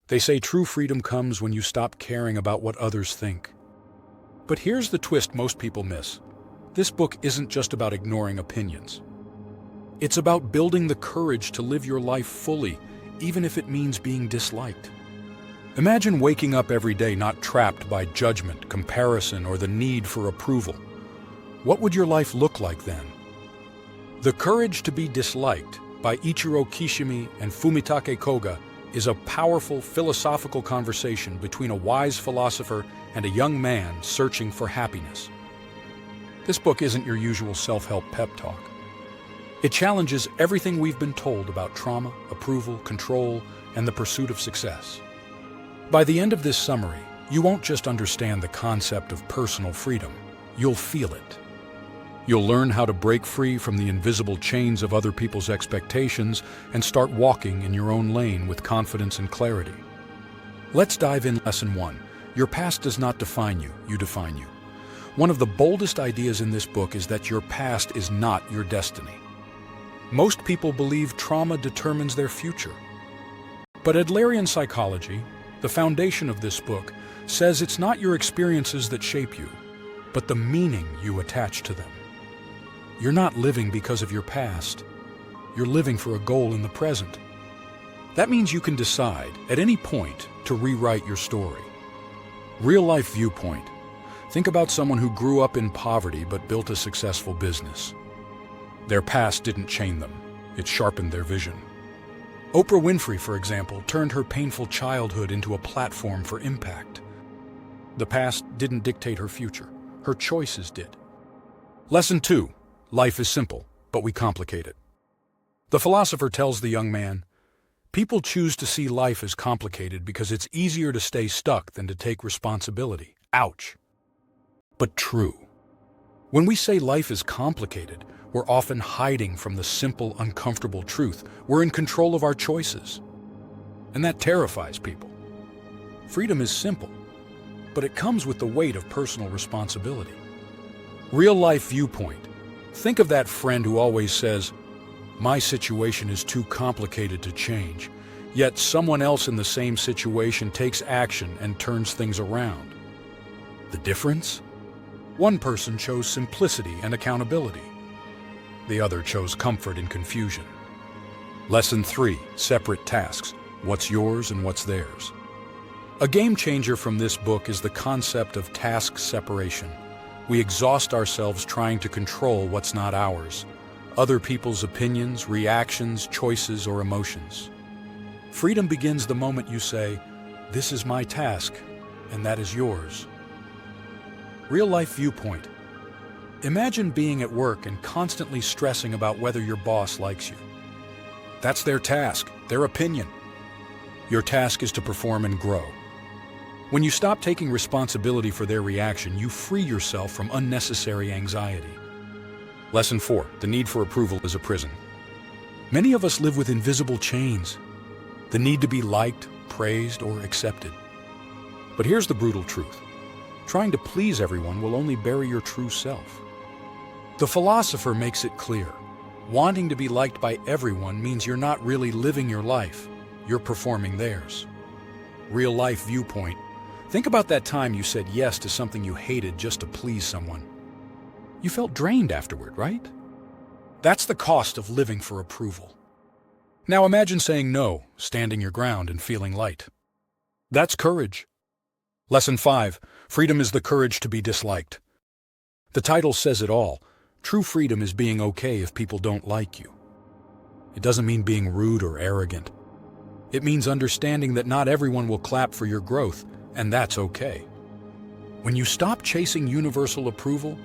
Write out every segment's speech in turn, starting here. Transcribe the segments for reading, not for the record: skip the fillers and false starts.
They say true freedom comes when you stop caring about what others think. But here's the twist most people miss. This book isn't just about ignoring opinions. It's about building the courage to live your life fully, even if it means being disliked. Imagine waking up every day not trapped by judgment, comparison, or the need for approval. What would your life look like then? The Courage to be Disliked by Ichiro Kishimi and Fumitake Koga is a powerful philosophical conversation between a wise philosopher and a young man searching for happiness. This book isn't your usual self-help pep talk. It challenges everything we've been told about trauma, approval, control, and the pursuit of success. By the end of this summary, you won't just understand the concept of personal freedom, you'll feel it. You'll learn how to break free from the invisible chains of other people's expectations and start walking in your own lane with confidence and clarity. Let's dive in. Lesson 1. Your past does not define you, you define you. One of the boldest ideas in this book is that your past is not your destiny. Most people believe trauma determines their future. But Adlerian psychology, the foundation of this book, says it's not your experiences that shape you, but the meaning you attach to them. You're not living because of your past. You're living for a goal in the present. That means you can decide, at any point, to rewrite your story. Real-life viewpoint. Think about someone who grew up in poverty but built a successful business. Their past didn't chain them. It sharpened their vision. Oprah Winfrey, for example, turned her painful childhood into a platform for impact. The past didn't dictate her future. Her choices did. Lesson 2. Life is simple, but we complicate it. The philosopher tells the young man, people choose to see life as complicated because it's easier to stay stuck than to take responsibility. Ouch. But true. When we say life is complicated, we're often hiding from the simple, uncomfortable truth. We're in control of our choices. And that terrifies people. Freedom is simple, but it comes with the weight of personal responsibility. Real-life viewpoint. Think of that friend who always says, my situation is too complicated to change, yet someone else in the same situation takes action and turns things around. The difference? One person chose simplicity and accountability. The other chose comfort and confusion. Lesson 3. Separate tasks. What's yours and what's theirs. A game changer from this book is the concept of task separation. We exhaust ourselves trying to control what's not ours, other people's opinions, reactions, choices, or emotions. Freedom begins the moment you say, this is my task, and that is yours. Real-life viewpoint. Imagine being at work and constantly stressing about whether your boss likes you. That's their task, their opinion. Your task is to perform and grow. When you stop taking responsibility for their reaction, you free yourself from unnecessary anxiety. Lesson 4. The need for approval is a prison. Many of us live with invisible chains. The need to be liked, praised, or accepted. But here's the brutal truth. Trying to please everyone will only bury your true self. The philosopher makes it clear. Wanting to be liked by everyone means you're not really living your life. You're performing theirs. Real-life viewpoint. Think about that time you said yes to something you hated just to please someone. You felt drained afterward, right? That's the cost of living for approval. Now imagine saying no, standing your ground and feeling light. That's courage. Lesson 5. Freedom is the courage to be disliked. The title says it all. True freedom is being okay if people don't like you. It doesn't mean being rude or arrogant. It means understanding that not everyone will clap for your growth, and that's okay. When you stop chasing universal approval,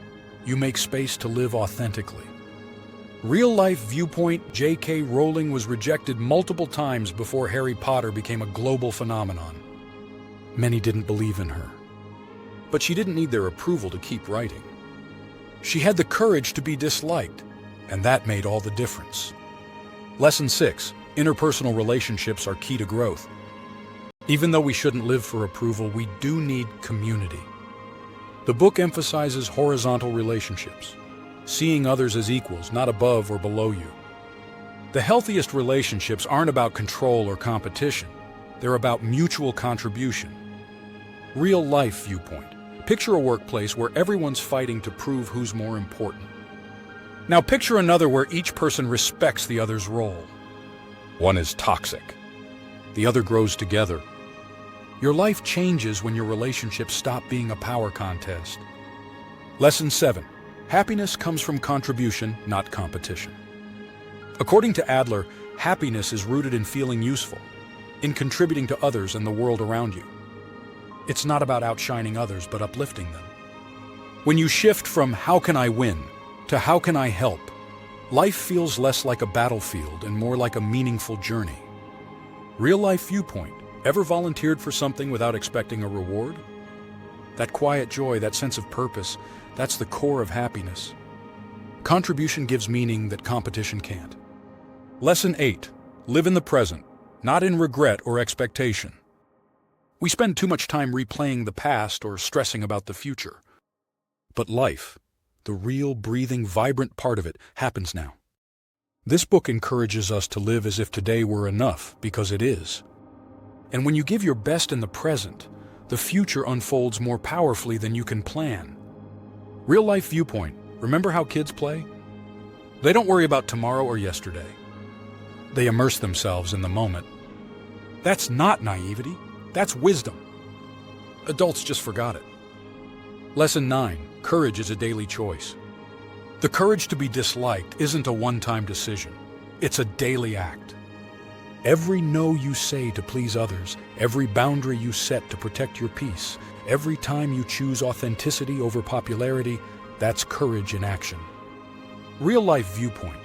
you make space to live authentically. Real-life viewpoint. J.K. Rowling was rejected multiple times before Harry Potter became a global phenomenon. Many didn't believe in her. But she didn't need their approval to keep writing. She had the courage to be disliked, and that made all the difference. Lesson 6. Interpersonal relationships are key to growth. Even though we shouldn't live for approval, we do need community. The book emphasizes horizontal relationships, seeing others as equals, not above or below you. The healthiest relationships aren't about control or competition. They're about mutual contribution. Real life viewpoint. Picture a workplace where everyone's fighting to prove who's more important. Now picture another where each person respects the other's role. One is toxic. The other grows together. Your life changes when your relationships stop being a power contest. Lesson 7. Happiness comes from contribution, not competition. According to Adler, happiness is rooted in feeling useful, in contributing to others and the world around you. It's not about outshining others, but uplifting them. When you shift from "how can I win" to "how can I help," life feels less like a battlefield and more like a meaningful journey. Real-life viewpoint. Ever volunteered for something without expecting a reward? That quiet joy, that sense of purpose, that's the core of happiness. Contribution gives meaning that competition can't. Lesson 8. Live in the present, not in regret or expectation. We spend too much time replaying the past or stressing about the future. But life, the real, breathing, vibrant part of it, happens now. This book encourages us to live as if today were enough, because it is. And when you give your best in the present, the future unfolds more powerfully than you can plan. Real-life viewpoint. Remember how kids play? They don't worry about tomorrow or yesterday. They immerse themselves in the moment. That's not naivety. That's wisdom. Adults just forgot it. Lesson 9. Courage is a daily choice. The courage to be disliked isn't a one-time decision. It's a daily act. Every no you say to please others, every boundary you set to protect your peace, every time you choose authenticity over popularity, that's courage in action. Real-life viewpoint.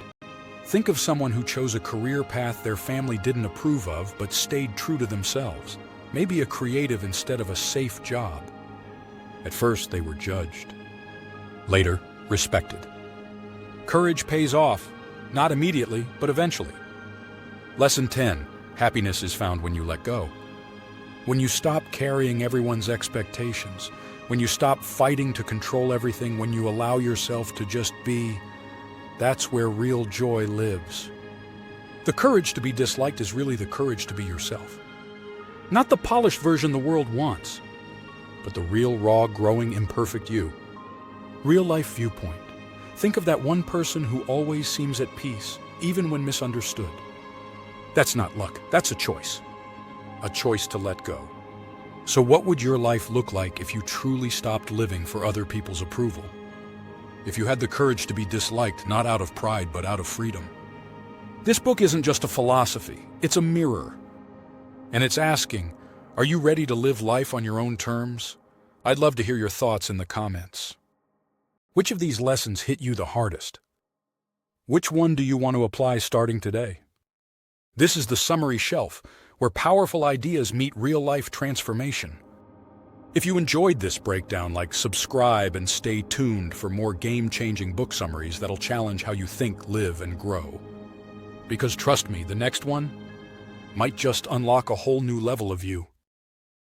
Think of someone who chose a career path their family didn't approve of but stayed true to themselves, maybe a creative instead of a safe job. At first, they were judged. Later, respected. Courage pays off, not immediately, but eventually. Lesson 10. Happiness is found when you let go. When you stop carrying everyone's expectations, when you stop fighting to control everything, when you allow yourself to just be, that's where real joy lives. The courage to be disliked is really the courage to be yourself. Not the polished version the world wants, but the real, raw, growing, imperfect you. Real-life viewpoint. Think of that one person who always seems at peace, even when misunderstood. That's not luck, that's a choice. A choice to let go. So what would your life look like if you truly stopped living for other people's approval? If you had the courage to be disliked, not out of pride, but out of freedom. This book isn't just a philosophy, it's a mirror. And it's asking, are you ready to live life on your own terms? I'd love to hear your thoughts in the comments. Which of these lessons hit you the hardest? Which one do you want to apply starting today? This is the summary shelf, where powerful ideas meet real-life transformation. If you enjoyed this breakdown, subscribe and stay tuned for more game-changing book summaries that'll challenge how you think, live, and grow. Because trust me, the next one might just unlock a whole new level of you.